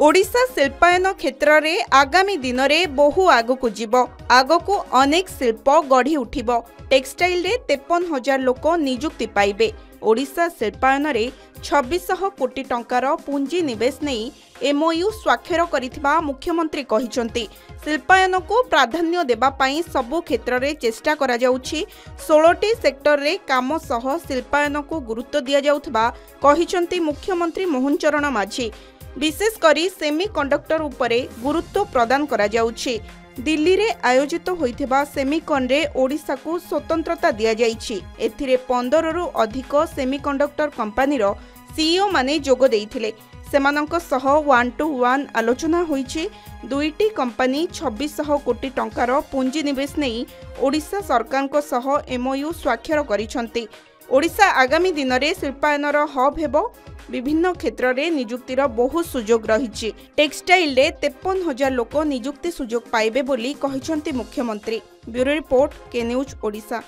ओडिशा शिल्पायन क्षेत्र में आगामी दिन में बहु आगकू जीव आगकू अनेक शिल्प गढ़ी उठिब। टेक्सटाइल रे 53,000 लोक नियुक्ति पाइबे। ओडिशा शिल्पायन रे 2600 कोटी टंकार पुंजी निवेश नहीं एमओयू स्वाक्षर करिथिबा मुख्यमंत्री कहिसंती। शिल्पायन को प्राधान्य देबा पई सबु क्षेत्र रे चेष्टा करा जाउछि। 16टी सेक्टर रे काम सह शिल्पायन को गुरुत्व दिया जाउथबा कहिसंती मुख्यमंत्री मोहन चरण माझी। विशेष करी सेमी कंडक्टर उपरे गुरुत्व प्रदान करा जाउछि। दिल्ली रे आयोजित होइथिबा सेमिकन रे ओडिशा को स्वतंत्रता दिया जाइछि। एथिरे 15 रु अधिक सेमीकंडक्टर कंपनी रो सीईओ माने जोग देइथिले। सेमानंक सह 1-to-1 आलोचना होइछि। दुईटी कंपनी 2600 कोटी टंकार पुंजी निवेश नहीं ओडिशा सरकार को सह एमओयू स्वाक्षर करिसंती। ओडिशा आगामी दिन में शिल्पायनर हब हेबो। विभिन्न क्षेत्र में निजुक्तिर बहु सुजोग रही। टेक्सटाइल रे 53,000 लोक निजुक्ति सुजोग पाइबे बोली कहिसंती मुख्यमंत्री। ब्यूरो रिपोर्ट के न्यूज ओडिशा।